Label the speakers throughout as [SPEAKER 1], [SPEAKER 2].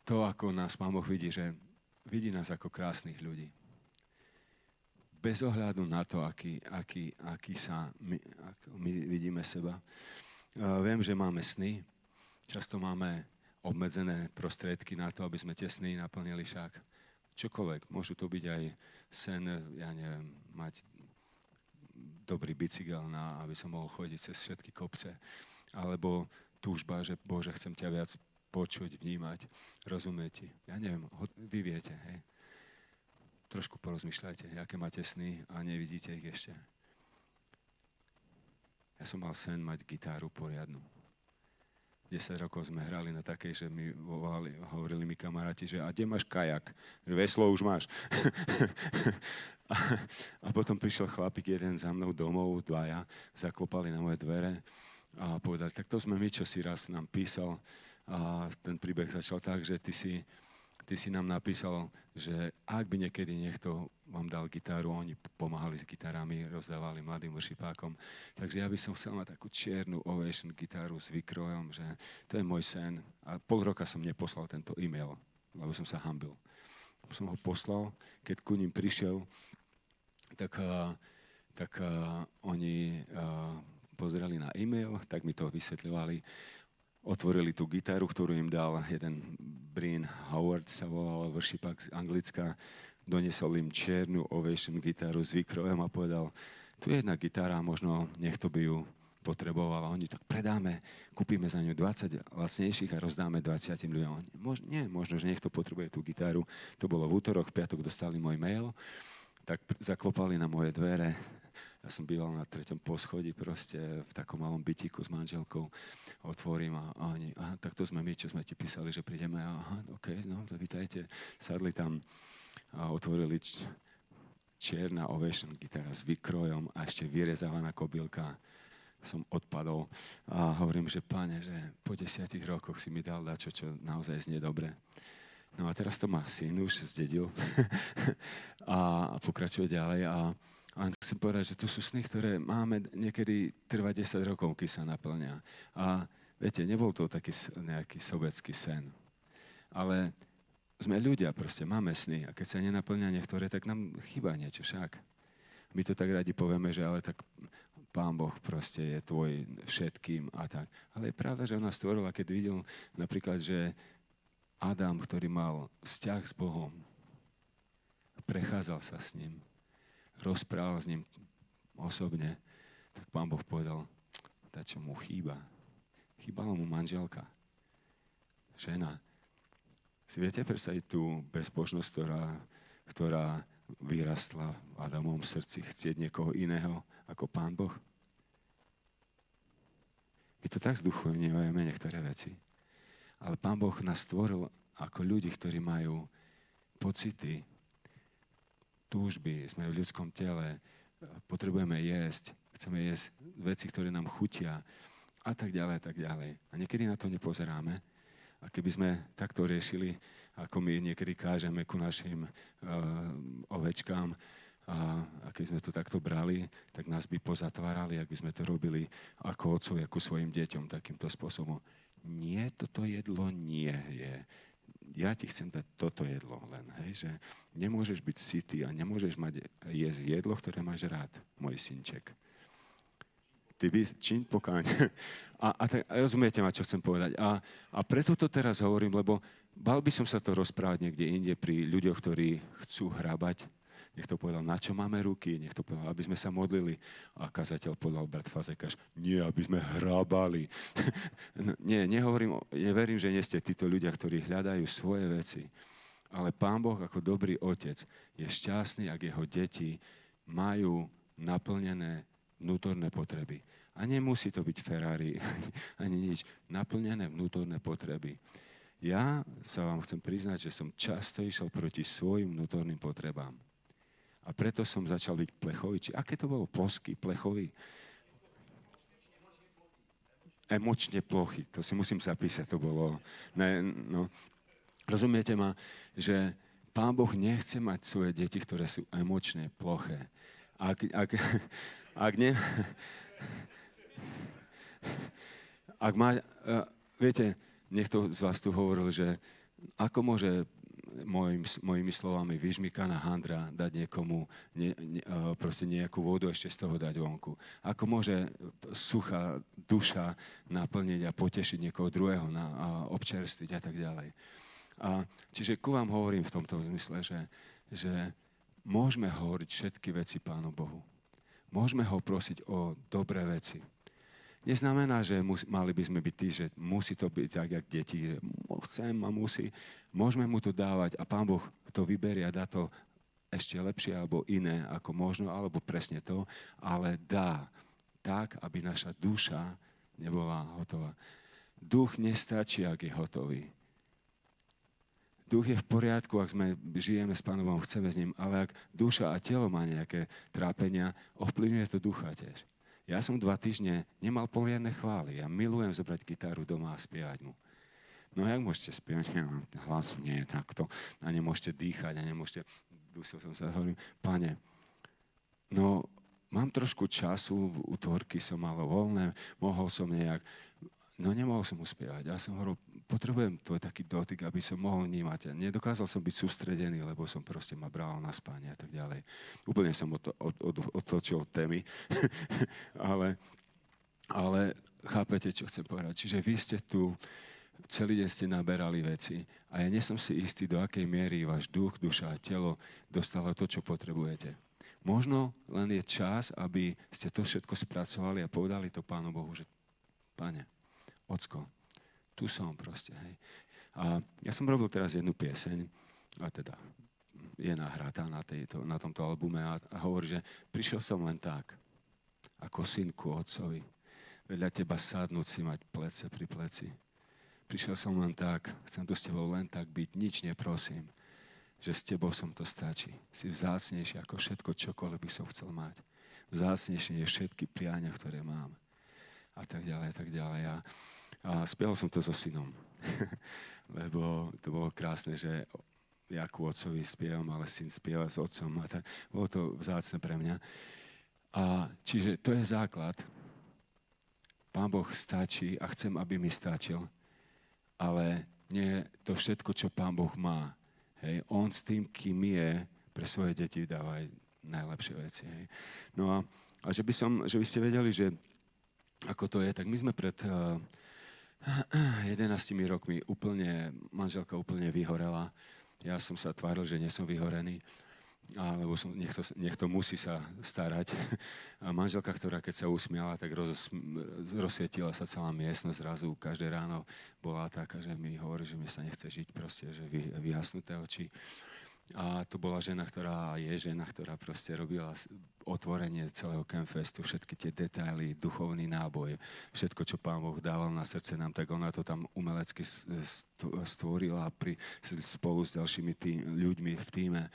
[SPEAKER 1] to, ako nás Pán Boh vidí, že vidí nás ako krásnych ľudí. Bez ohľadu na to, aký my vidíme seba. Viem, že máme sny. Často máme obmedzené prostriedky na to, aby sme tie sny naplnili však. Čokoľvek. Môžu to byť aj sen, ja neviem, mať dobrý bicykel, aby som mohol chodiť cez všetky kopce. Alebo túžba, že Bože, chcem ťa viac počuť, vnímať, rozumieť ti. Ja neviem, vy viete, hej. Trošku porozmýšľajte, aké máte sny a nevidíte ich ešte. Ja som mal sen mať gitáru poriadnu. 10 rokov sme hrali na takej, že mi hovorili mi kamaráti, že a kde máš kajak? Veslo už máš. a potom prišiel chlapík jeden za mnou domov, dvaja, zaklopali na moje dvere a povedali, tak to sme my, čo si raz nám písal. A ten príbeh začal tak, že ty si nám napísal, že ak by niekedy niekto vám dal gitáru, oni pomáhali s gitarami, rozdávali mladým worshipákom. Takže ja by som chcel mať takú čiernu Ovation gitáru s výkrojom, že to je môj sen. A pol roka som neposlal tento e-mail, lebo som sa hanbil. Som ho poslal, keď ku ním prišiel, tak oni pozerali na e-mail, tak mi to vysvetľovali. Otvorili tú gitaru, ktorú im dal jeden Brian Howard, sa volal worshipák z Anglicka. Doniesol im čiernu Ovation gitaru s výkrojom a povedal, tu je jedna gitára, možno niekto by ju potreboval. A oni tak predáme, kúpime za ňu 20 lacnejších a rozdáme 20 ľuďom. Možno, že niekto potrebuje tú gitáru. To bolo v útorok, v piatok dostali môj mail, tak zaklopali na moje dvere. Ja som býval na 3. poschodí proste v takom malom bytíku s manželkou. Otvorím a oni, tak to sme my, čo sme ti písali, že prídeme. To vítajte. Sadli tam a otvorili čierna Ovation gitara s výkrojom a ešte vyrezávaná kobylka. Som odpadol a hovorím, že Pane, že po 10 rokoch si mi dal dačo, čo naozaj znie dobre. No a teraz to má syn, už zdedil a pokračuje ďalej a chcem povedať, že to sú sny, ktoré máme, niekedy trvá 10 rokov, keď sa naplňa. A viete, nebol to taký nejaký sobecký sen. Ale sme ľudia proste, máme sny a keď sa nenaplňa niektoré, tak nám chýba niečo však. My to tak radi povieme, že ale tak Pán Boh proste je tvoj všetkým a tak. Ale je pravda, že on nás stvoril a keď videl napríklad, že Adam, ktorý mal vzťah s Bohom, prechádzal sa s ním, rozprával s ním osobne, tak Pán Boh povedal, čo mu chýba. Chýbala mu manželka, žena. Si viete predstaviť tú bezbožnosť, ktorá vyrastla v Adamovom srdci, chcieť niekoho iného ako Pán Boh? My to tak zduchovňujeme niektoré veci. Ale Pán Boh nás stvoril ako ľudí, ktorí majú pocity, túžby, sme v ľudskom tele, potrebujeme jesť, chceme jesť veci, ktoré nám chutia a tak ďalej, a tak ďalej. A niekedy na to nepozeráme. A keby sme takto riešili, ako my niekedy kážeme ku našim ovečkám, a keď sme to takto brali, tak nás by pozatvárali, ak by sme to robili ako otcovia ku svojim deťom takýmto spôsobom. Nie, toto jedlo nie je. Ja ti chcem dať toto jedlo len, hej, že nemôžeš byť sytý a nemôžeš jesť jedlo, ktoré máš rád, môj synček. Ty by čin pokáň. A tak, rozumiete ma, čo chcem povedať. A preto to teraz hovorím, lebo bal by som sa to rozprávať niekde inde pri ľuďoch, ktorí chcú hrabať. Niekto povedal, na čo máme ruky? Niekto povedal, aby sme sa modlili. A kazateľ povedal, brat Fazekáš, nie, aby sme hrábali. Nie, neverím, že nie ste títo ľudia, ktorí hľadajú svoje veci. Ale Pán Boh ako dobrý otec je šťastný, ak jeho deti majú naplnené vnútorné potreby. A nemusí to byť Ferrari, ani nič. Naplnené vnútorné potreby. Ja sa vám chcem priznať, že som často išiel proti svojim vnútorným potrebám. A preto som začal byť plechový. Aké to bolo? Ploský, plechový? Emočne plochy. To si musím zapísať. To bolo... Rozumiete ma, že Pán Boh nechce mať svoje deti, ktoré sú emočne ploché. Ak má... Viete, niekto z vás tu hovoril, že Ako môže mojimi slovami vyžmykaná handra dať niekomu proste nejakú vodu, ešte z toho dať vonku? Ako môže suchá duša naplniť a potešiť niekoho druhého, a občerstviť a tak ďalej? Čiže ku vám hovorím v tomto zmysle, že môžeme hovoriť všetky veci Pánu Bohu. Môžeme ho prosiť o dobré veci. Neznamená, že mali by sme byť tí, že musí to byť tak, jak deti, že chcem a musí. Môžeme mu to dávať a Pán Boh to vyberie a dá to ešte lepšie alebo iné, ako možno, alebo presne to, ale dá tak, aby naša duša nebola hotová. Duch nestačí, ak je hotový. Duch je v poriadku, ak žijeme s Pánom Bohom, chceme s ním, ale ak duša a telo má nejaké trápenia, ovplyvňuje to ducha tiež. Ja som 2 týždne nemal poriadne chvály. Ja milujem zobrať gitaru doma a spievať mu. No jak môžete spievať? Hlas nie je takto. A nemôžete dýchať, a nemôžete... Dusil som sa a hovorím, Pane, no mám trošku času, útorky som malo voľné, mohol som nejak... No nemohol som uspievať. Ja som hovoril, potrebujem tvoj taký dotyk, aby som mohol vnímať. A nedokázal som byť sústredený, lebo som proste ma bral na spanie a tak ďalej. Úplne som otočil témy. ale chápete, čo chcem povedať. Čiže vy ste tu, celý deň ste naberali veci a ja nie som si istý, do akej miery váš duch, duša a telo dostalo to, čo potrebujete. Možno len je čas, aby ste to všetko spracovali a povedali to Pánu Bohu, že Pane, Ocko, tu som proste, hej. A ja som robil teraz jednu pieseň, a teda je nahratá na tomto albume a hovorí, že prišiel som len tak, ako synku otcovi, vedľa teba sadnúť si mať plece pri pleci. Prišiel som len tak, chcem tu s tebou len tak byť, nič neprosím, že s tebou som to stačí. Si vzácnejší ako všetko, čokoľvek by som chcel mať. Vzácnejšie než všetky priania, ktoré mám. A tak ďalej, a tak ďalej. A spieval som to so synom, lebo to bolo krásne, že ja ku otcovi spievam, ale syn spieva s otcom a tak. Bolo to vzácne pre mňa. A čiže to je základ. Pán Boh stačí a chcem, aby mi stačil, ale nie to všetko, čo Pán Boh má. Hej. On s tým, kým je, pre svoje deti dáva aj najlepšie veci. Hej. No a že by ste vedeli, že ako to je, tak my sme pred 11 rokmi manželka úplne vyhorela. Ja som sa tváril, že nie som vyhorený, lebo nech to musí sa starať. A manželka, ktorá keď sa usmiala, tak rozsvietila sa celá miestnosť zrazu. Každé ráno bola taká, že mi hovorí, že mi sa nechce žiť proste, že vyhasnuté oči. A to bola žena, ktorá proste robila otvorenie celého Campfestu, všetky tie detaily, duchovný náboj, všetko, čo Pán Boh dával na srdce nám, tak ona to tam umelecky stvorila spolu s ďalšími ľuďmi v tíme.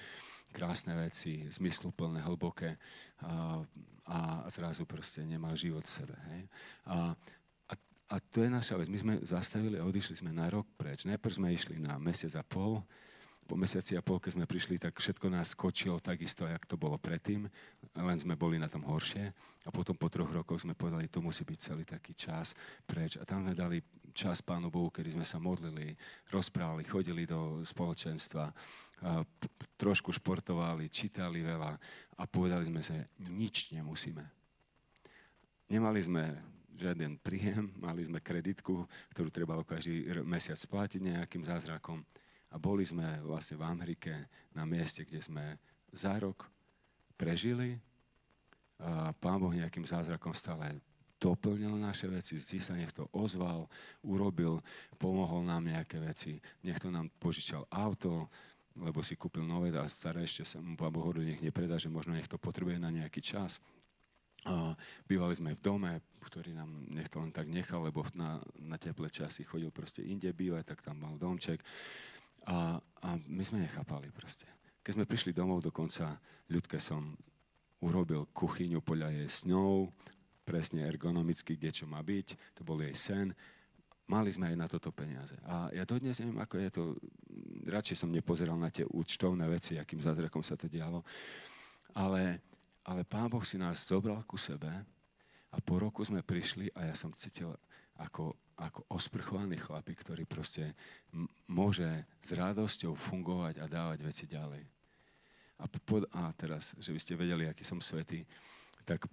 [SPEAKER 1] Krásne veci, zmysluplné, hlboké a zrazu proste nemá život v sebe. Hej? A to je naša vec. My sme zastavili a odišli sme na rok preč. Najprv sme išli na mesiac a pol. Po mesiaci a pol, keď sme prišli, tak všetko nás skočilo takisto, jak to bolo predtým, len sme boli na tom horšie. A potom po 3 rokoch sme povedali, to musí byť celý taký čas preč. A tam sme dali čas Pánu Bohu, kedy sme sa modlili, rozprávali, chodili do spoločenstva, trošku športovali, čítali veľa a povedali sme, že nič nemusíme. Nemali sme žiaden príjem, mali sme kreditku, ktorú trebalo každý mesiac splatiť nejakým zázrakom. A boli sme vlastne v Amerike na mieste, kde sme za rok prežili. A Pán Boh nejakým zázrakom stále doplnil naše veci, vždy sa nech to ozval, urobil, pomohol nám nejaké veci. Nech to nám požičal auto, lebo si kúpil nové a staré ešte sa mu Pán Boh hovoril, nech nepredá, že možno nech to potrebuje na nejaký čas. A bývali sme v dome, ktorý nám nech to len tak nechal, lebo na teplé časy chodil proste inde bývať, tak tam mal domček. A my sme nechápali proste. Keď sme prišli domov, dokonca Ľudke som urobil kuchyňu podľa jej snov, presne ergonomicky, kde čo má byť, to bol jej sen. Mali sme aj na toto peniaze. A ja dodnes neviem, ako je to, radšej som nepozeral na tie účtovné veci, akým zázrakom sa to dialo. Ale Pán Boh si nás zobral ku sebe a po roku sme prišli a ja som cítil, ako ako osprchovaný chlapík, ktorý proste môže s radosťou fungovať a dávať veci ďalej. A teraz, že by ste vedeli, aký som svätý, tak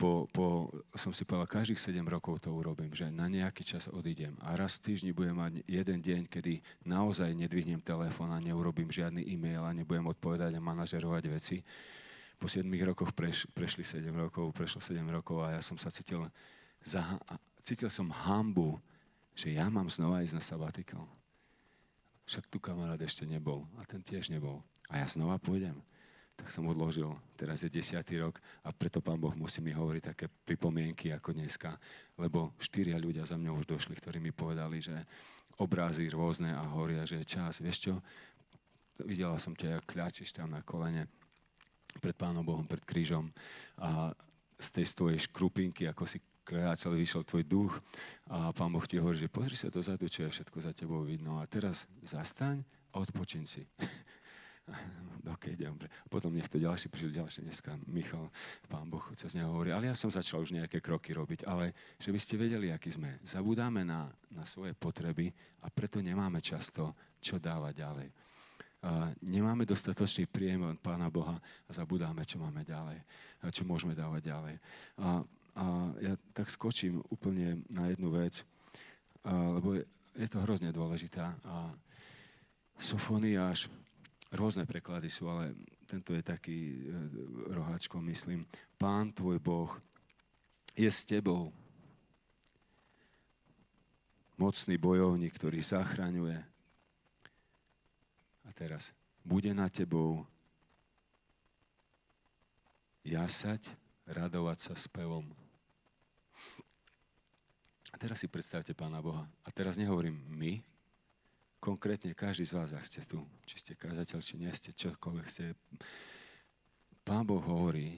[SPEAKER 1] som si povedal, každých 7 rokov to urobím, že na nejaký čas odídem. A raz v týždni budem mať jeden deň, kedy naozaj nedvihnem telefón a neurobím žiadny e-mail a nebudem odpovedať a manažerovať veci. Po 7 rokoch prešlo 7 rokov a ja som sa cítil som hanbu, že ja mám znova ísť na sabbatical. Však tu kamarát ešte nebol a ten tiež nebol. A ja znova pôjdem. Tak som odložil, teraz je 10. rok a preto Pán Boh musí mi hovoriť také pripomienky ako dneska, lebo 4 ľudia za mňou už došli, ktorí mi povedali, že obrázy rôzne a hovoria, že je čas. Vieš čo, videla som ťa, jak kľačíš tam na kolene pred Pánom Bohom, pred krížom a z tej tvojej škrupinky, ako si kľačal, vyšiel tvoj duch a Pán Boh ti hovorí, že pozri sa dozadu, čo je všetko za tebou vidno a teraz zastaň a odpočin si. OK, dobre. Potom nech to ďalší dneska Michal, Pán Boh sa z neho hovorí. Ale ja som začal už nejaké kroky robiť, ale že by ste vedeli, aký sme. Zabudáme na svoje potreby a preto nemáme často čo dávať ďalej. Nemáme dostatočný príjem od Pána Boha a zabudáme, čo máme ďalej, čo môžeme dávať ďalej. A ja tak skočím úplne na jednu vec, lebo je to hrozne dôležitá. Sofoniáš, rôzne preklady sú, ale tento je taký roháčkom, myslím. Pán tvoj Boh je s tebou. Mocný bojovník, ktorý zachraňuje. A teraz bude na tebou jasať, radovať sa spevom. A teraz si predstavte Pána Boha. A teraz nehovorím my, konkrétne každý z vás, ak ste tu, či ste kazateľ, či nie ste, čokoľvek ste. Pán Boh hovorí,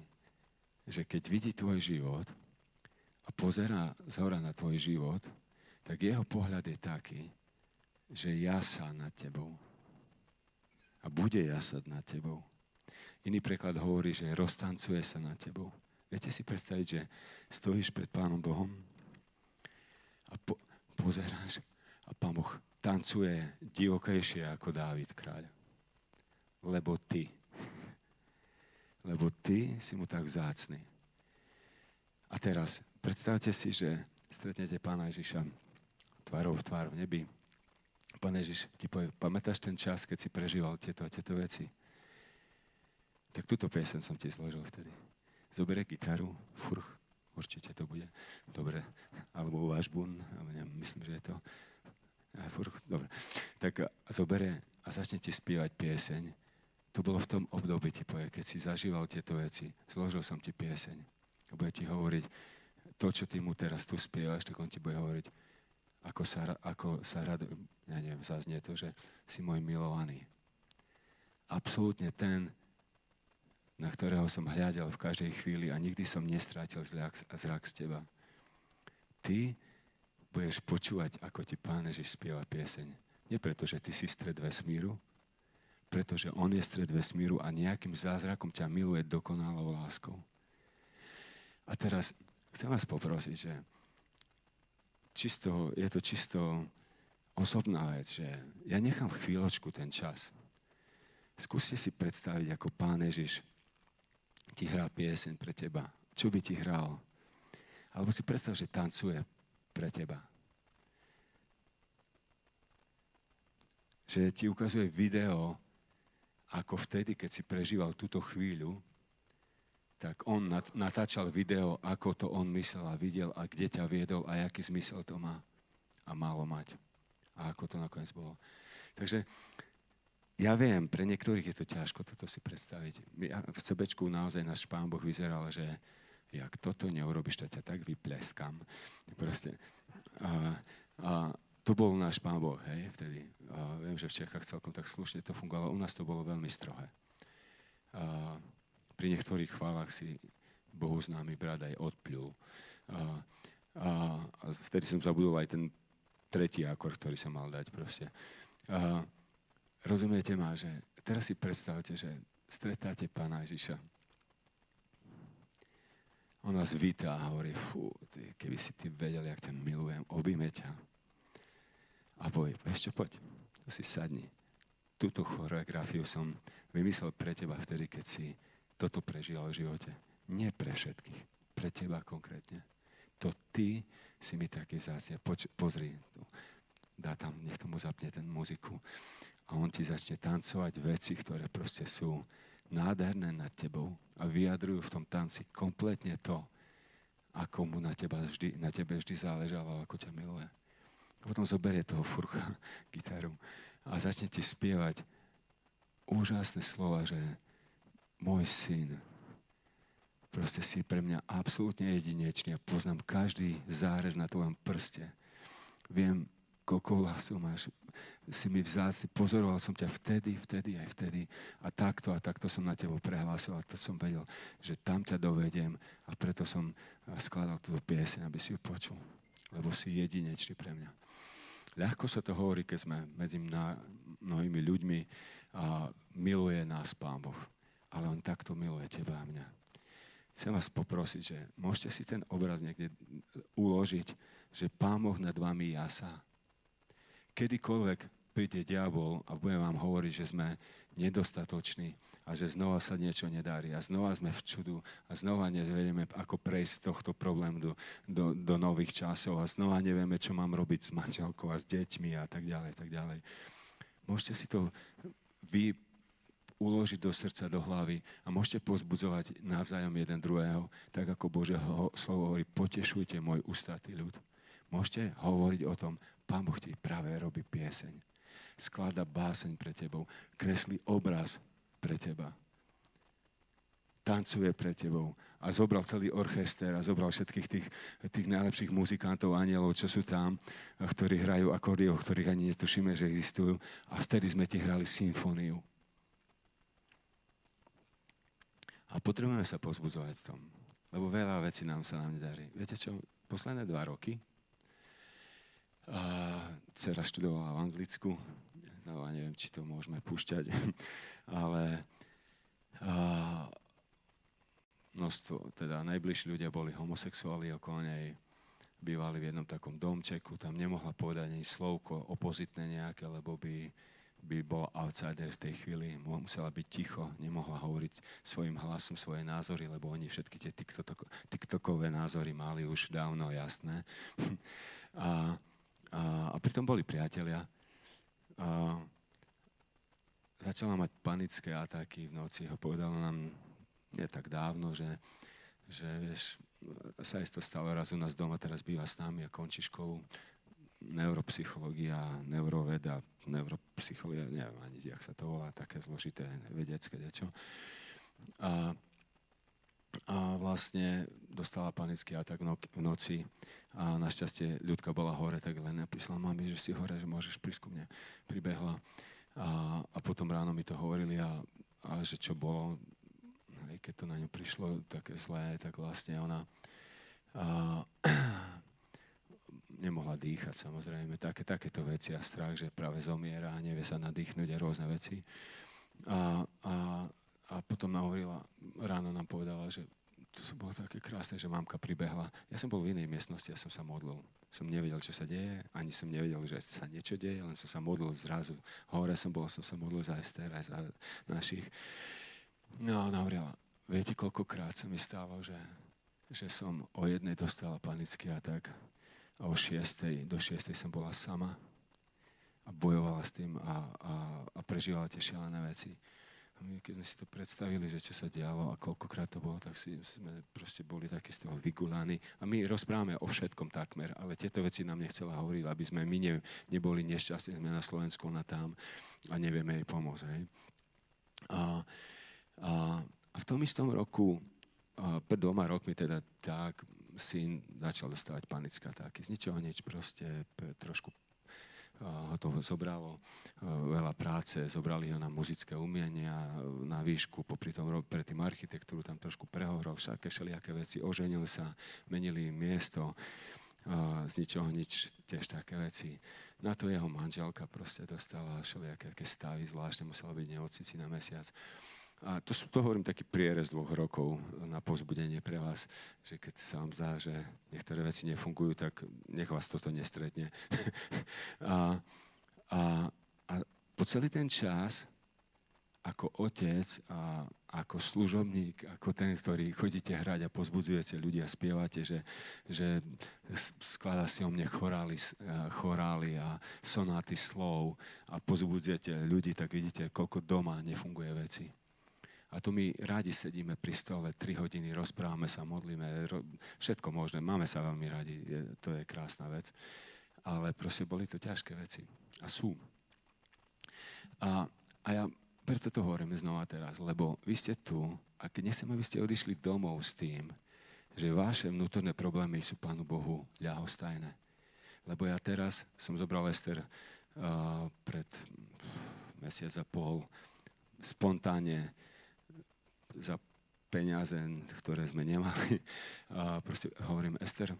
[SPEAKER 1] že keď vidí tvoj život a pozerá zhora na tvoj život, tak jeho pohľad je taký, že jasá nad tebou. A bude jasať nad tebou. Iný preklad hovorí, že roztancuje sa nad tebou. Viete si predstaviť, že stojíš pred Pánom Bohom a pozeráš a Pán Boh tancuje divokejšie ako Dávid kráľ. Lebo ty si mu tak vzácny. A teraz predstavte si, že stretnete Pána Ježiša tvárou v tvár v nebi. Pán Ježiš ti povie, pamätáš ten čas, keď si prežíval tieto veci? Tak túto pieseň som ti zložil vtedy. Zoberie gitaru, furch, určite to bude. Dobre, alebo vážbun, myslím, že je to. Dobre. Tak zoberie a začne ti spievať pieseň. To bolo v tom období, ti povie, keď si zažíval tieto veci, zložil som ti pieseň. A bude ti hovoriť, to, čo ty mu teraz tu spievaš, tak on ti bude hovoriť, ako sa raduje. Ja neviem, zaznie to, že si môj milovaný. Absolútne ten, na ktorého som hľadel v každej chvíli a nikdy som nestrátil zrak z teba. Ty budeš počúvať, ako ti Pán Ježiš spieva pieseň. Nie preto, že ty si stred vesmíru, pretože on je stred vesmíru a nejakým zázrakom ťa miluje dokonalou láskou. A teraz chcem vás poprosiť, že je to čisto osobná vec, že ja nechám chvíľočku ten čas. Skúste si predstaviť, ako Pán Ježiš ti hrá pieseň pre teba. Čo by ti hral? Alebo si predstav, že tancuje pre teba. Že ti ukazuje video, ako vtedy, keď si prežíval túto chvíľu, tak on natáčal video, ako to on myslel a videl a kde ťa viedol a aký zmysel to má a malo mať. A ako to nakoniec bolo. Takže ja viem, pre niektorých je to ťažko toto si predstaviť. V CBčku naozaj náš Pán Boh vyzeral, že jak toto neurobiš, to ťa tak vypleskam. Proste. A to bol náš Pán Boh, hej, vtedy. Viem, že v Čechách celkom tak slušne to fungovalo. U nás to bolo veľmi strohé. Pri niektorých chválach si Bohu známy brat aj odpľul. A vtedy som zabudol aj ten tretí akord, ktorý sa mal dať proste. Rozumiete ma, že teraz si predstavte, že stretáte Pána Ježiša. On nás vítá a hovorí, keby si ty vedel, jak ťa milujem, objíme ťa. A povie, vieš čo, poď, tu si sadni. Túto choreografiu som vymyslel pre teba vtedy, keď si toto prežíval v živote. Nie pre všetkých, pre teba konkrétne. To ty si mi taký vzácne. Pozri, dá tam, nech tomu zapne ten muziku. A on ti začne tancovať veci, ktoré proste sú nádherné nad tebou a vyjadrujú v tom tanci kompletne to, ako mu na tebe vždy záležalo, ako ťa miluje. A potom zoberie toho furcha, gitaru a začne ti spievať úžasné slova, že môj syn, proste si pre mňa absolútne jedinečný a poznám každý zárez na tvojom prste. Viem, koľko vlasov máš, si mi vzácny, pozoroval som ťa vtedy a takto som na tebo prehlásil a to som vedel, že tam ťa dovediem a preto som skladal túto pieseň, aby si ju počul, lebo si jedinečný pre mňa. Ľahko sa to hovorí, keď sme medzi mnohými ľuďmi a miluje nás Pán Boh, ale on takto miluje teba a mňa. Chcem vás poprosiť, že môžete si ten obraz niekde uložiť, že Pán Boh nad vami jasá. Kedykoľvek príde diabol a bude vám hovoriť, že sme nedostatoční a že znova sa niečo nedarí a znova sme v čudu a znova nevieme, ako prejsť z tohto problému do nových časov a znova nevieme, čo mám robiť s manželkou a s deťmi a tak ďalej. Môžete si to vy uložiť do srdca, do hlavy a môžete povzbudzovať navzájom jeden druhého, tak ako Božie slovo hovorí, potešujte môj ústatý ľud. Môžete hovoriť o tom, Pán Boh ti práve robí pieseň. Skladá báseň pre tebou, kreslí obraz pre teba. Tancuje pre tebou a zobral celý orchester a zobral všetkých tých najlepších muzikantov, anielov, čo sú tam, ktorí hrajú akordeón, ktorých ani netušíme, že existujú. A vtedy sme ti hrali symfóniu. A potrebujeme sa povzbudzovať v tom, lebo veľa vecí sa nám nedarí. Viete čo, posledné 2 roky dcera študovala v Anglicku, neviem, či to môžeme púšťať, ale množstvo, teda najbližší ľudia boli homosexuáli okolo nej, bývali v jednom takom domčeku, tam nemohla povedať ani slovko opozitné nejaké, lebo by bola outsider v tej chvíli, musela byť ticho, nemohla hovoriť svojim hlasom svoje názory, lebo oni všetky tie tiktokové názory mali už dávno jasné. A pritom boli priatelia. Začala mať panické ataky v noci. Povedala nám nie tak dávno, že vieš, sa jej to stalo raz u nás doma, teraz býva s nami a končí školu. Neuropsychológia, neuroveda, neuropsychológia, neviem ani, jak sa to volá, také zložité vedecké niečo. A vlastne dostala panický atak v noci a našťastie Ľudka bola hore, tak len napísala mami, že si hore, že môžeš prísť ku mne. Pribehla a potom ráno mi to hovorili a že čo bolo, hej, keď to na ňu prišlo také zlé, tak vlastne ona nemohla dýchať, samozrejme. Takéto veci a strach, že práve zomiera a nevie sa nadýchnuť a rôzne veci. A potom ráno nám povedala, že to bolo také krásne, že mamka pribehla. Ja som bol v inej miestnosti, ja som sa modlil. Som nevedel, čo sa deje, ani som nevedel, že sa niečo deje, len som sa modlil zrazu. Hore som sa modlil za Ester aj za našich. No a ona hovorila, viete, koľkokrát sa mi stalo, že som o 1 dostala panický atak a do 6 som bola sama a bojovala s tým a prežívala tie šialené veci. A my, keď sme si to predstavili, že čo sa dialo a koľkokrát to bolo, tak sme proste boli takí z toho vyguláni. A my rozprávame o všetkom takmer, ale tieto veci nám nechcela hovoriť, aby sme my neboli nešťastní, sme na Slovensku, ona tam a nevieme jej pomôcť. Hej. A v tom istom roku, pred 2 rokmi teda tak, syn začal dostávať panické atáky. Z ničoho nič, proste trošku ho to zobralo, veľa práce, zobrali ho na muzické umenia, na výšku, popri tom predtým architektúru, tam trošku prehovoril, všelijaké veci, oženil sa, menili miesto, z ničoho nič, tiež také veci. Na to jeho manželka proste dostala všelijaké stavy, zvláštne musela byť v nemocnici na mesiac. A to hovorím taký prierez 2 rokov na povzbudenie pre vás, že keď sa vám zdá, že niektoré veci nefungujú, tak nech vás toto nestretne. a, a, a po celý ten čas, ako otec a ako služobník, ako ten, ktorý chodíte hrať a pozbudzujete ľudia, spievate, že skladá si o mne chorály a sonáty slov a pozbudzujete ľudí, tak vidíte, koľko doma nefunguje veci. A tu my rádi sedíme pri stole 3 hodiny, rozprávame sa, modlíme, všetko možné, máme sa veľmi radi, to je krásna vec. Ale proste boli to ťažké veci. A sú. A ja preto to hovorím znova teraz, lebo vy ste tu a keď nechcem, aby ste odišli domov s tým, že vaše vnútorné problémy sú Pánu Bohu ľahostajné. Lebo ja teraz som zobral Ester pred mesiac a pol spontánne za peniaze, ktoré sme nemali. A proste hovorím, Ester,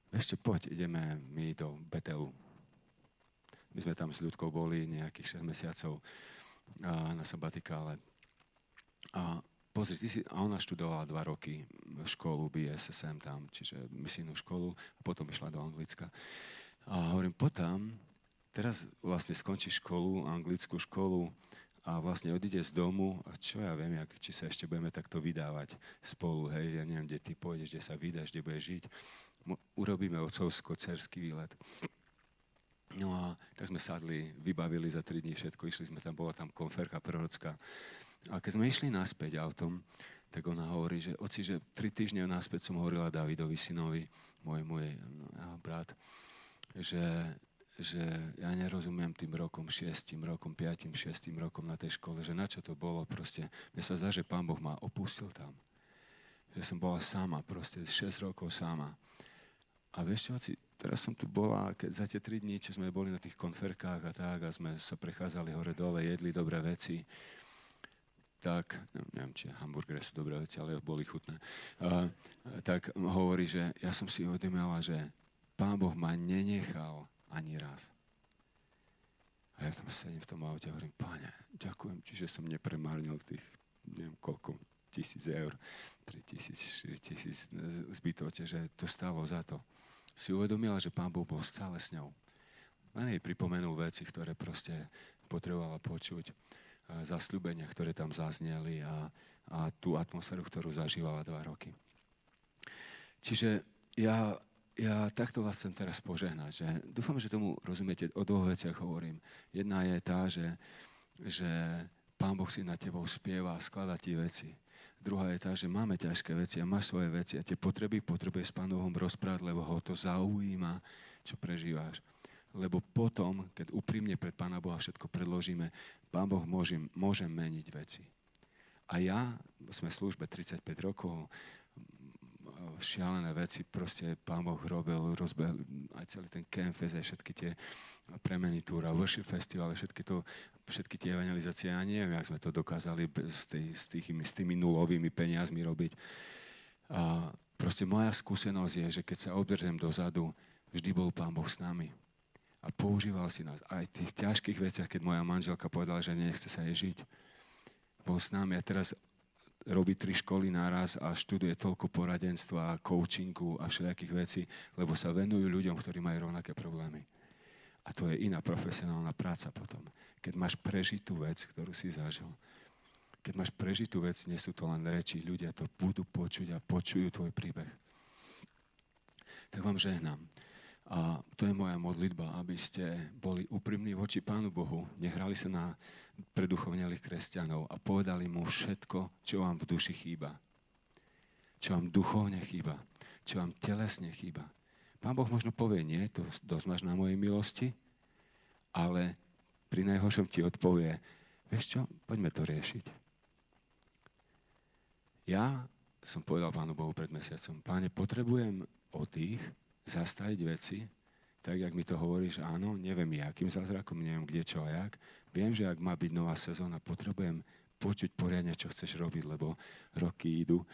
[SPEAKER 1] ešte poď, ideme my do Betelu. My sme tam s ľudkou boli nejakých 6 mesiacov na sabatikále. A pozri, a ona študovala 2 roky školu BSSM tam, čiže misijnú školu, a potom išla do Anglicka. A hovorím, potom, teraz vlastne skončí školu, anglickú školu, a vlastne odíde z domu a čo ja viem, či sa ešte budeme takto vydávať spolu, hej, ja neviem, kde ty pôjdeš, kde sa vydáš, kde budeš žiť. Urobíme otcovsko-dcerský výlet. No a tak sme sadli, vybavili za 3 dní všetko, išli sme tam, bola tam konferka prorocká. A keď sme išli naspäť autom, tak ona hovorí, že oci, že 3 týždne naspäť som hovorila Davidovi, synovi, môj brat, že ja nerozumiem tým rokom 6, rokom 5, 6 rokom na tej škole, že na čo to bolo proste. Mne sa zdá, že Pán Boh ma opustil tam. Že som bola sama, proste 6 rokov sama. A vieš čo, teraz som tu bola, keď za tie 3 dní, čo sme boli na tých konferkách a tak, a sme sa prechádzali hore-dole, jedli dobré veci, tak, neviem, či hamburgery sú dobré veci, ale boli chutné, tak hovorí, že ja som si uvedomila, že Pán Boh ma nenechal ani raz. A ja tam sedím v tom aute a hovorím, Páne, ďakujem ti, že som nepremárnil tých, neviem koľko, 1,000 eur, 3,000, 4,000 zbytočne, že to stálo za to. Si uvedomila, že Pán Boh bol stále s ňou. Len jej pripomenul veci, ktoré proste potrebovala počuť, zasľúbenia, ktoré tam zazneli a tú atmosféru, ktorú zažívala 2 roky. Čiže ja takto vás chcem teraz požehnať, že dúfam, že tomu rozumiete, o 2 veciach hovorím. Jedna je tá, že Pán Boh si na tebou spieva a skladá ti veci. Druhá je tá, že máme ťažké veci a máš svoje veci a tie potrebuješ s Pánom Bohom rozprávať, lebo ho to zaujíma, čo prežíváš. Lebo potom, keď úprimne pred Pána Boha všetko predložíme, Pán Boh môže meniť veci. A sme v službe 35 rokov, šialené veci, proste Pán Boh robil, rozbehol aj celý ten Campfest, aj všetky tie premeny túra, worship festival, všetky tie evangelizácie. Ja neviem, jak sme to dokázali s tými nulovými peniazmi robiť. A proste moja skúsenosť je, že keď sa obzriem dozadu, vždy bol Pán Boh s nami. A používal si nás. Aj v tých ťažkých veciach, keď moja manželka povedala, že nechce sa jej žiť, bol s nami. A teraz robí 3 školy naraz a študuje toľko poradenstva, coachingu a všelijakých vecí, lebo sa venujú ľuďom, ktorí majú rovnaké problémy. A to je iná profesionálna práca potom. Keď máš prežitú vec, ktorú si zažil. Keď máš prežitú vec, nie sú to len reči, ľudia to budú počuť a počujú tvoj príbeh. Tak vám žehnám. A to je moja modlitba, aby ste boli úprimní voči Pánu Bohu, nehrali sa na preduchovnelých kresťanov a povedali mu všetko, čo vám v duši chýba. Čo vám duchovne chýba. Čo vám telesne chýba. Pán Boh možno povie, nie, to dosť máš na mojej milosti, ale pri najhoršom ti odpovie, vieš čo, poďme to riešiť. Ja som povedal Pánu Bohu pred mesiacom, Páne, potrebujem oddych, zastaviť veci, tak, jak mi to hovoríš, áno, neviem jakým zázrakom, neviem kde, čo a jak. Viem, že ak má byť nová sezóna, potrebujem počuť poriadne, čo chceš robiť, lebo roky idú.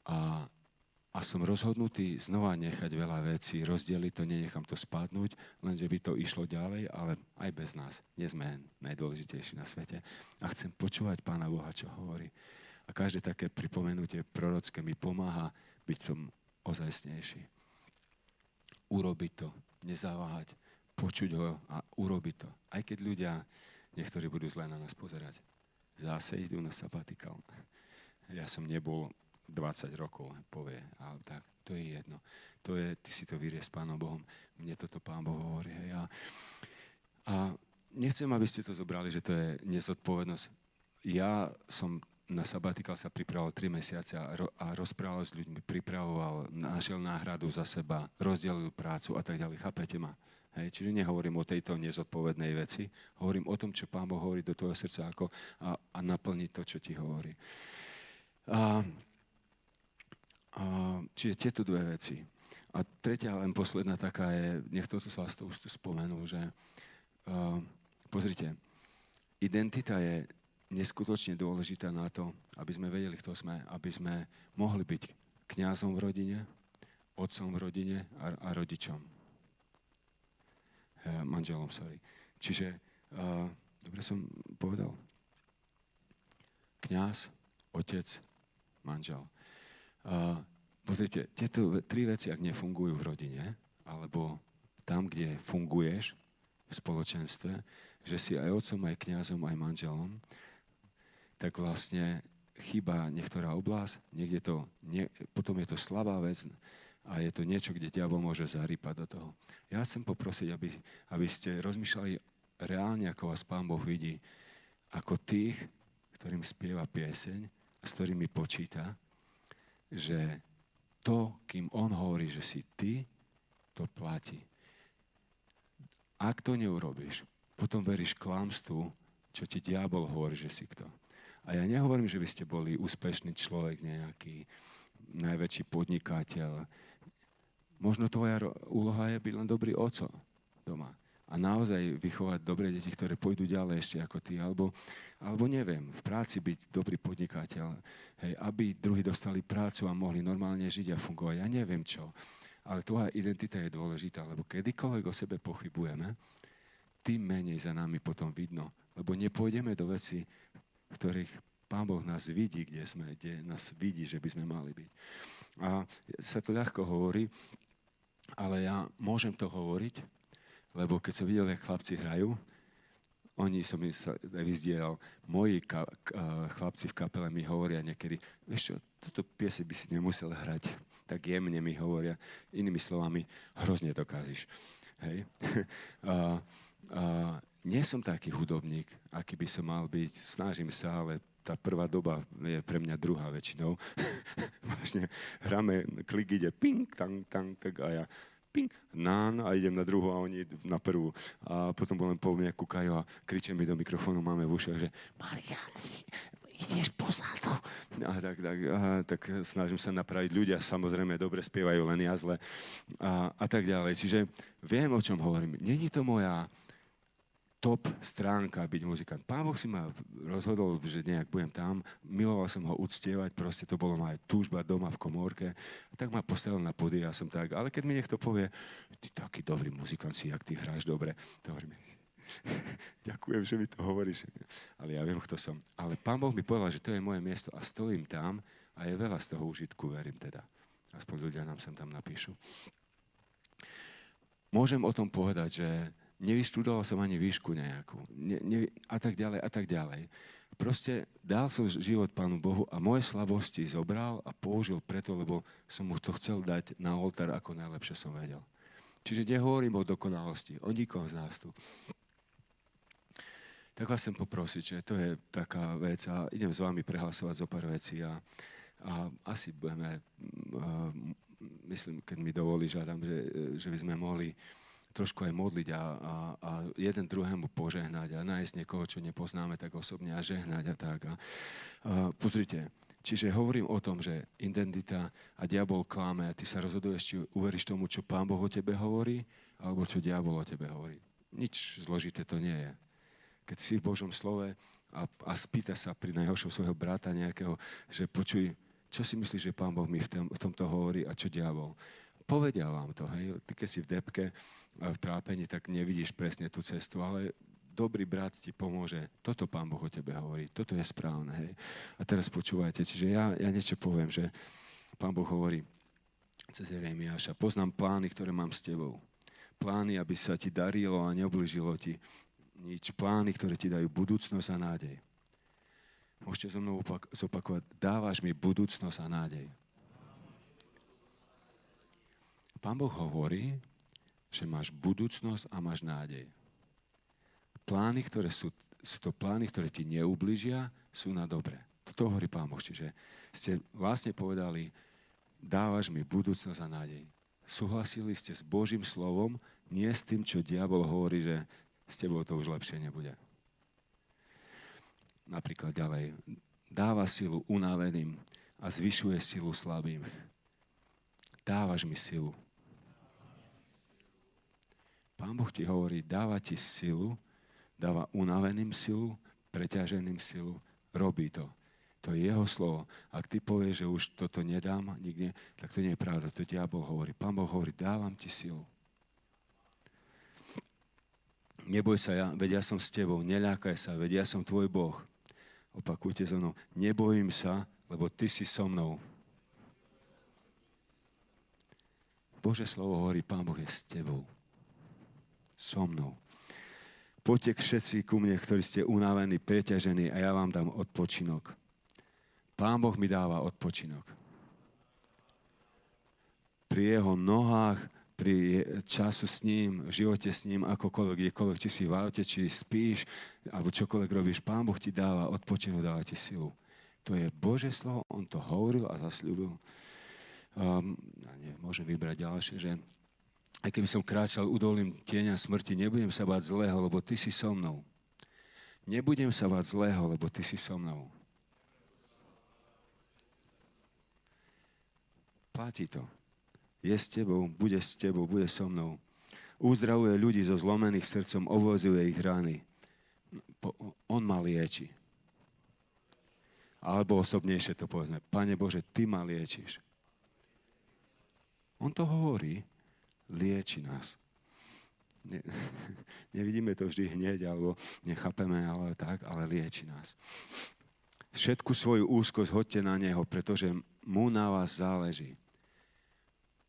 [SPEAKER 1] A A som rozhodnutý znova nechať veľa vecí, rozdeliť to, nenechám to spadnúť, lenže by to išlo ďalej, ale aj bez nás. Nie sme najdôležitejší na svete. A chcem počúvať Pána Boha, čo hovorí. A každé také pripomenutie prorocké mi pomáha byť v tom ozajstnejší. Urobiť to, nezaváhať, počuť ho a urobiť to. Aj keď ľudia, niektorí budú zle na nás pozerať. Zase idú na sabatikál. Ja som nebol 20 rokov, povie, ale tak, to je jedno. To je, ty si to vyrie s Pánom Bohom. Mne toto Pán Boh hovorí. Hej. A nechcem, aby ste to zobrali, že to je nezodpovednosť. Ja som na sabatikál sa pripravoval 3 mesiace a rozprával s ľuďmi, pripravoval, našiel náhradu za seba, rozdelil prácu a tak ďalej. Chápete ma? Hej, čiže nehovorím o tejto nezodpovednej veci, hovorím o tom, čo Pán Boh hovorí do tvojho srdca a naplniť to, čo ti hovorí. Čiže tieto dve veci. A tretia, len posledná taká je, nech toto sa vás to už tu spomenul, že pozrite, identita je neskutočne dôležitá na to, aby sme vedeli, kto sme, aby sme mohli byť kňazom v rodine, otcom v rodine a rodičom. Manželom, sorry. Čiže, dobre som povedal? Kňaz, otec, manžel. Pozrite, tieto 3 veci, ak nefungujú v rodine, alebo tam, kde funguješ v spoločenstve, že si aj otcom, aj kňazom, aj manželom, tak vlastne chýba niektorá oblasť, potom je to slabá vec a je to niečo, kde diabol môže zarýpať do toho. Ja chcem poprosiť, aby ste rozmýšľali reálne, ako vás Pán Boh vidí, ako tých, ktorým spieva pieseň a s ktorými počíta, že to, kým on hovorí, že si ty, to platí. Ak to neurobíš, potom veríš klamstvu, čo ti diabol hovorí, že si kto. A ja nehovorím, že by ste boli úspešný človek, nejaký najväčší podnikateľ. Možno tvoja úloha je byť len dobrý oco doma. A naozaj vychovať dobré deti, ktoré pôjdu ďalej ešte ako ty. Alebo neviem, v práci byť dobrý podnikateľ. Hej, aby druhí dostali prácu a mohli normálne žiť a fungovať. Ja neviem čo. Ale tvoja identita je dôležitá, lebo kedykoľvek o sebe pochybujeme, tým menej za nami potom vidno. Lebo nepôjdeme do veci, v ktorých Pán Boh nás vidí, kde nás vidí, že by sme mali byť. A sa to ľahko hovorí, ale ja môžem to hovoriť, lebo keď som videl, jak chlapci hrajú, som sa vyzdieral, moji chlapci v kapele mi hovoria niekedy, vieš čo, toto piese by si nemusel hrať, tak jemne mi hovoria, inými slovami, hrozne to kazíš. Hej? Nie som taký hudobník, aký by som mal byť, snažím sa, ale tá prvá doba je pre mňa druhá väčšinou. Vážne, hráme, klik ide ping, tang, tang, tak a ja ping, nán a idem na druhú a oni na prvú. A potom len po mne kúkajú a kričia mi do mikrofónu, máme v ušiach, že Marián, ideš pozadu. Tak snažím sa napraviť. Ľudia samozrejme dobre spievajú, len ja zle. A tak ďalej. Čiže viem, o čom hovorím. Není to moja top stránka byť muzikant. Pán Boh si ma rozhodol, že nejak budem tam. Miloval som ho uctievať, proste to bolo moja túžba doma v komórke. Tak ma postavil na pody a som tak. Ale keď mi niekto povie, ty taký dobrý muzikant si, jak ty hráš dobre, to hovorím, ďakujem, že mi to hovoríš. Ale ja viem, kto som. Ale Pán Boh mi povedal, že to je moje miesto a stojím tam a je veľa z toho užitku, verím teda. Aspoň ľudia nám sem tam napíšu. Môžem o tom povedať, že nevyštudoval som ani výšku nejakú. A tak ďalej, a tak ďalej. Proste dal som život Pánu Bohu a moje slabosti zobral a použil preto, lebo som mu to chcel dať na oltár, ako najlepšie som vedel. Čiže nehovorím o dokonalosti, o nikom z nás tu. Tak vás chcem poprosiť, že to je taká vec a idem s vami prehlasovať zo pár vecí a asi budeme, myslím, keď mi dovolí, žiadam, že by sme mohli trošku aj modliť a jeden druhému požehnať a nájsť niekoho, čo nepoznáme tak osobne a žehnať a tak. Pozrite, čiže hovorím o tom, že identita a diabol klame a ty sa rozhoduješ, či uveríš tomu, čo Pán Boh o tebe hovorí, alebo čo diabol o tebe hovorí. Nič zložité to nie je. Keď si v Božom slove a spýta sa pri najhoršom svojho brata nejakého, že počuj, čo si myslíš, že Pán Boh mi v tomto hovorí a čo diabol? Povedia vám to, hej. Ty keď si v depke a v trápení, tak nevidíš presne tú cestu, ale dobrý brat ti pomôže. Toto Pán Boh o tebe hovorí. Toto je správne, hej. A teraz počúvajte, čiže ja niečo poviem, že Pán Boh hovorí cez Jeremiáša, poznám plány, ktoré mám s tebou. Plány, aby sa ti darilo a neoblížilo ti nič. Plány, ktoré ti dajú budúcnosť a nádej. Môžete so mnou zopakovať, dávaš mi budúcnosť a nádej. Pán Boh hovorí, že máš budúcnosť a máš nádej. Plány, ktoré sú to plány, ktoré ti neublížia, sú na dobre. Toto hovorí Pán Boh. Čiže ste vlastne povedali, dávaš mi budúcnosť a nádej. Súhlasili ste s Božím slovom, nie s tým, čo diabol hovorí, že s tebou to už lepšie nebude. Napríklad ďalej. Dáva silu unaveným a zvyšuje silu slabým. Dávaš mi silu. Pán Boh ti hovorí, dáva ti silu, dáva unaveným silu, preťaženým silu, robí to. To je jeho slovo. Ak ty povieš, že už toto nedám nikde, tak to nie je pravda. To diabol hovorí. Pán Boh hovorí, dávam ti silu. Neboj sa, veď ja som s tebou. Neľakaj sa, veď ja som tvoj Boh. Opakujte so mnou. Nebojím sa, lebo ty si so mnou. Božie slovo hovorí, Pán Boh je s tebou. So mnou. Poďte všetci ku mne, ktorí ste unavení, preťažení a ja vám dám odpočinok. Pán Boh mi dáva odpočinok. Pri jeho nohách, pri času s ním, v živote s ním, akokoľvek, kdekoľvek, či si v aute, či spíš, alebo čokoľvek robíš, Pán Boh ti dáva odpočinok, dáva ti silu. To je Božie slovo, on to hovoril a zasľúbil. Môžem vybrať ďalšie, že aj keby som kráčal údolím tieňa smrti, nebudem sa báť zlého, lebo ty si so mnou. Nebudem sa báť zlého, lebo ty si so mnou. Platí to. Je s tebou, bude so mnou. Uzdravuje ľudí so zlomených srdcom, ovozuje ich rany. On ma lieči. Alebo osobnejšie to povedzme. Pane Bože, ty ma liečiš. On to hovorí, lieči nás. Nevidíme to vždy hneď, alebo nechápeme, ale lieči nás. Všetku svoju úzkosť hoďte na neho, pretože mu na vás záleží.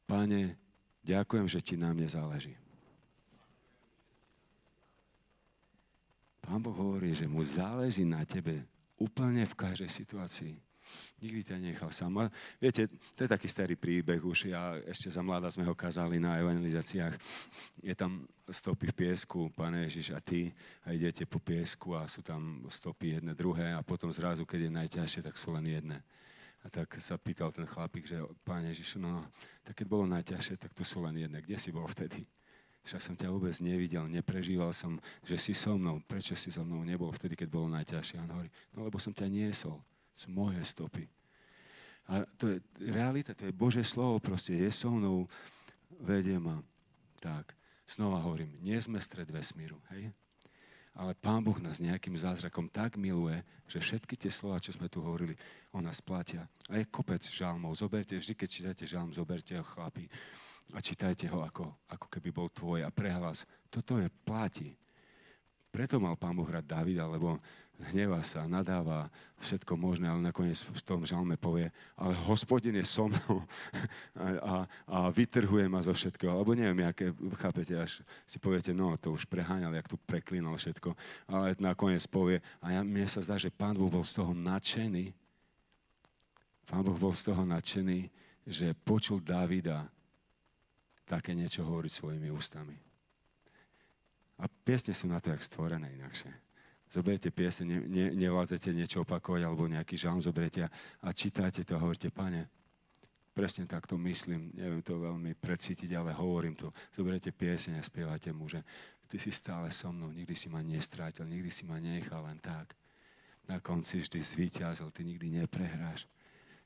[SPEAKER 1] Pane, ďakujem, že ti na mne záleží. Pán Boh hovorí, že mu záleží na tebe úplne v každej situácii. Nikdy ťa nechal sám. A viete, to je taký starý príbeh už. Ešte za mladá sme ho kázali na evangelizáciách. Je tam stopy v piesku, Pane Ježiš a ty, a idete po piesku a sú tam stopy jedné, druhé a potom zrazu, keď je najťažšie, tak sú len jedné. A tak sa pýtal ten chlapík, že Pane Ježišu, no, tak keď bolo najťažšie, tak tu sú len jedné. Kde si bol vtedy? Však som ťa vôbec nevidel, neprežíval som, že si so mnou. Prečo si so mnou nebol vtedy, keď bolo najťažšie? A on hovorí, no lebo som ťa niesol. Sú moje stopy. A to je realita, to je Božie slovo, proste je so mnou, vedie ma. Tak, znova hovorím, nie sme stred vesmíru, hej? Ale Pán Boh nás nejakým zázrakom tak miluje, že všetky tie slova, čo sme tu hovorili, on nás platia. A je kopec žalmov. Zoberte, vždy, keď čítate žalm, zoberte ho, chlapi, a čítajte ho, ako keby bol tvoj a prehlas. Toto je platí. Preto mal Pán Boh rád Davida, lebo hnevá sa, nadáva všetko možné, ale nakoniec v tom žalme povie, ale Hospodin je so mnou a vytrhuje ma zo všetkého. Alebo neviem, aké chápete, až si poviete, no to už preháňal, jak tu preklínal všetko. Ale nakoniec povie, mne sa zdá, že Pán Boh bol z toho nadšený. Pán Boh bol z toho nadšený, že počul Davida také niečo hovoriť svojimi ústami. A piesne sú na to, jak stvorené inakšie. Zoberte piesne, nevládzete niečo opakovať, alebo nejaký žalm zoberiete a čítajte to a hovoríte, Pane, presne tak to myslím, neviem to veľmi precítiť, ale hovorím to. Zoberiete piesne a spievate mu, že ty si stále so mnou, nikdy si ma nestrátil, nikdy si ma nechal len tak. Na konci vždy zvíťazil, ty nikdy neprehráš.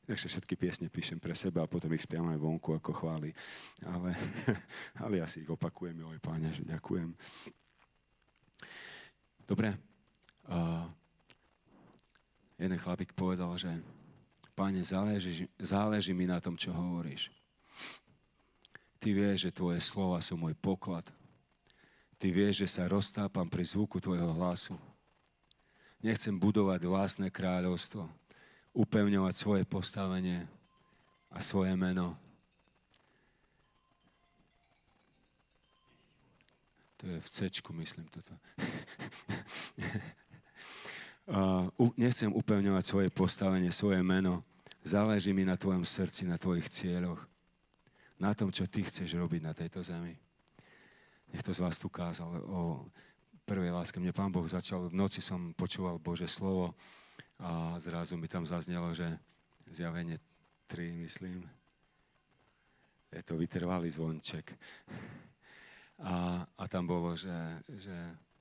[SPEAKER 1] Takže všetky piesne píšem pre seba a potom ich spievam aj vonku ako chvály. Ale ja si ich opakujem, oj Páne, že ďakujem. Dobre. Jeden chlapík povedal, že Pane, záleží mi na tom, čo hovoríš. Ty vieš, že tvoje slova sú môj poklad. Ty vieš, že sa roztápam pri zvuku tvojho hlasu. Nechcem budovať vlastné kráľovstvo, upevňovať svoje postavenie a svoje meno. To je v C-čku, myslím toto. Nechcem upevňovať svoje postavenie, svoje meno. Záleží mi na tvojom srdci, na tvojich cieľoch. Na tom, čo ty chceš robiť na tejto zemi. Niekto z vás tu kázal o prvej láske. Mne Pán Boh začal, v noci som počúval Božie slovo a zrazu mi tam zaznelo, že Zjavenie 3, myslím. Je to vytrvalý zvonček. A tam bolo, že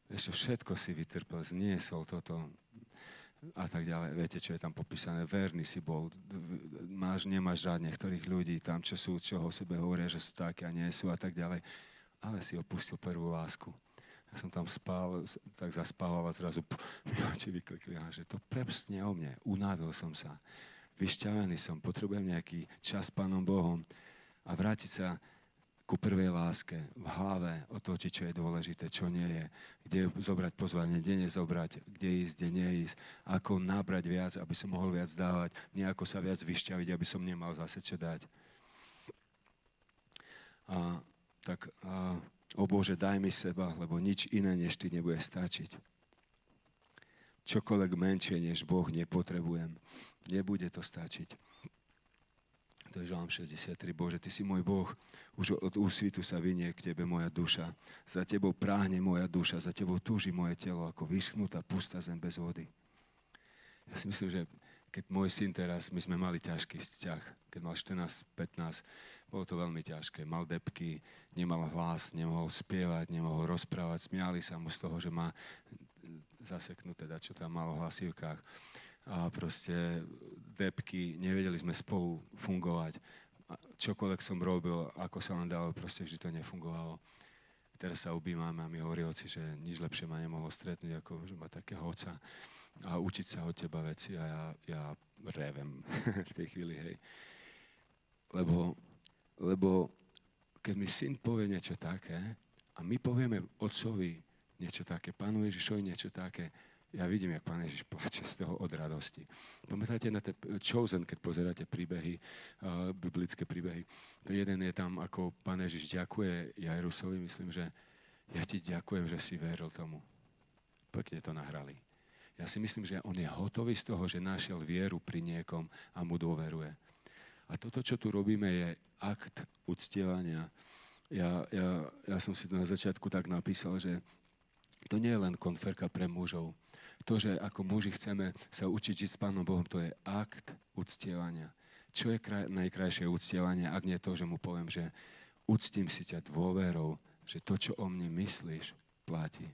[SPEAKER 1] ešte všetko si vytrpel, zniesol toto a tak ďalej. Viete, čo je tam popísané? Verný si bol. Nemáš rád niektorých ľudí tam, čo sú, čo o sebe hovoria, že sú takí a nie sú a tak ďalej. Ale si opustil prvú lásku. Ja som tam spal, tak zaspával a zrazu mi oči vyklikli, že to prepstne o mne. Unávil som sa. Vyšťavený som. Potrebujem nejaký čas s Pánom Bohom a vrátiť sa ku prvej láske, v hlave otočiť, čo je dôležité, čo nie je, kde zobrať pozvanie, kde nezobrať, kde ísť, kde neísť, ako nabrať viac, aby som mohol viac dávať, nejako sa viac vyšťaviť, aby som nemal zase čo dať. O Bože, daj mi seba, lebo nič iné než Ty nebude stačiť. Čokoľvek menšie než Boh nepotrebujem. Nebude to stačiť. To je Žalm 63. Bože, Ty si môj Boh, už od úsvitu sa vinie k Tebe moja duša. Za Tebou práhne moja duša, za Tebou túži moje telo, ako vyschnutá pustá zem bez vody. Ja si myslím, že keď môj syn teraz, my sme mali ťažký vzťah, keď mal 14-15, bolo to veľmi ťažké. Mal depky, nemal hlas, nemohol spievať, nemohol rozprávať, smiali sa mu z toho, že má zaseknuté, čo tam malo v hlasivkách. A proste depky, nevedeli sme spolu fungovať. Čokoľvek som robil, ako sa len dalo, proste vždy to nefungovalo. Teraz sa objímame a mi hovorí oci, že nič lepšie ma nemohlo stretnúť, ako že má takého oca a učiť sa od teba veci a ja revem v tej chvíli, hej. Lebo keď mi syn povie niečo také a my povieme otcovi niečo také, Pánu Ježišovi niečo také, ja vidím, jak Pán Ježiš plače z toho od radosti. Pamätáte na Chosen, keď pozeráte príbehy, biblické príbehy. To jeden je tam, ako Pán Ježiš ďakuje Jairusovi, myslím, že ja ti ďakujem, že si veril tomu. Pekne to nahrali. Ja si myslím, že on je hotový z toho, že našiel vieru pri niekom a mu dôveruje. A toto, čo tu robíme, je akt uctievania. Ja som si to na začiatku tak napísal, že to nie je len konferka pre mužov. To, že ako muži chceme sa učiť žiť s Pánom Bohom, to je akt uctievania. Čo je najkrajšie uctievanie, ak nie to, že mu poviem, že uctím si ťa dôverou, že to, čo o mne myslíš, platí.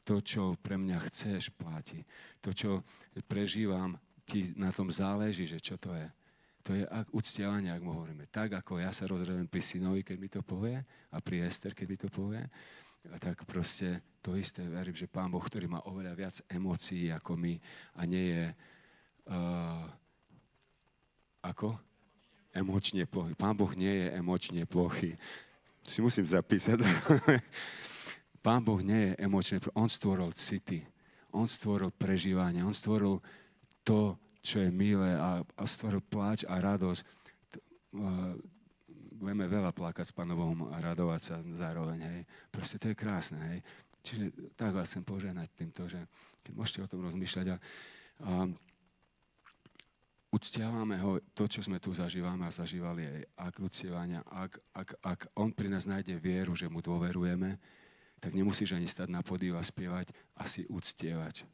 [SPEAKER 1] To, čo pre mňa chceš, platí. To, čo prežívam, ti na tom záleží, že čo to je. To je uctievanie, ak mu hovoríme. Tak, ako ja sa rozrevem pri synovi, keď mi to povie, a pri Ester, keď mi to povie, a tak proste to isté verím, že Pán Boh, ktorý má oveľa viac emócií ako my a nie je emočne plochý. Pán Boh nie je emočne plochý. Si musím zapísať. Pán Boh nie je emočne plochý. On stvoril city. On stvoril prežívanie. On stvoril to, čo je milé a stvoril pláč a radosť. Budeme veľa plakať s Pánom Bohom a radovať sa zároveň, hej. Proste to je krásne, hej. Čiže tak vás chcem požehnať týmto, že keď môžete o tom rozmýšľať a uctievame ho, to, čo sme tu zažívame a zažívali aj akt uctievania. Ak on pri nás nájde vieru, že mu dôverujeme, tak nemusíš ani stať na pódiu a spievať, asi uctievať.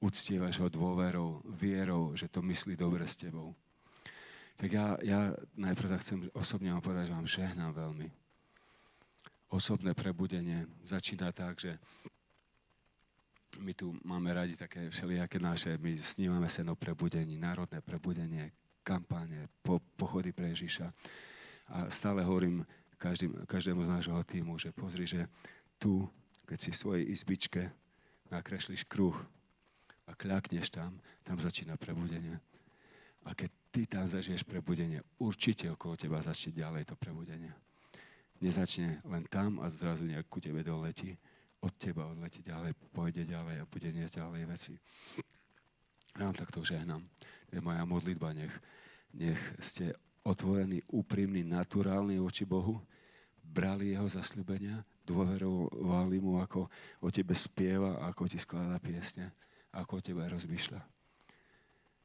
[SPEAKER 1] Uctievaš ho dôverou, vierou, že to myslí dobre s tebou. Tak ja najprv tak chcem osobne vám povedať, že vám žehnám veľmi. Osobné prebudenie začína tak, že my tu máme radi také všelijaké naše, my snívame sen o prebudení, národné prebudenie, kampáne, pochody pre Ježiša. A stále hovorím každému z nášho tímu, že pozri, že tu, keď si v svojej izbičke nakreslíš kruh a kľakneš tam začína prebudenie. A keď ty tam zažiješ prebudenie, určite okolo teba začne ďalej to prebudenie. Nezačne len tam a zrazu nejak ku tebe doletí. Od teba odletí ďalej, pôjde ďalej a bude niesť ďalej veci. Ja vám takto žehnám. To je moja modlitba, nech ste otvorení, úprimní, naturálni voči Bohu, brali jeho zasľúbenia, dôverovali mu, ako o tebe spieva, ako ti skladá piesne, ako o tebe rozmýšľa.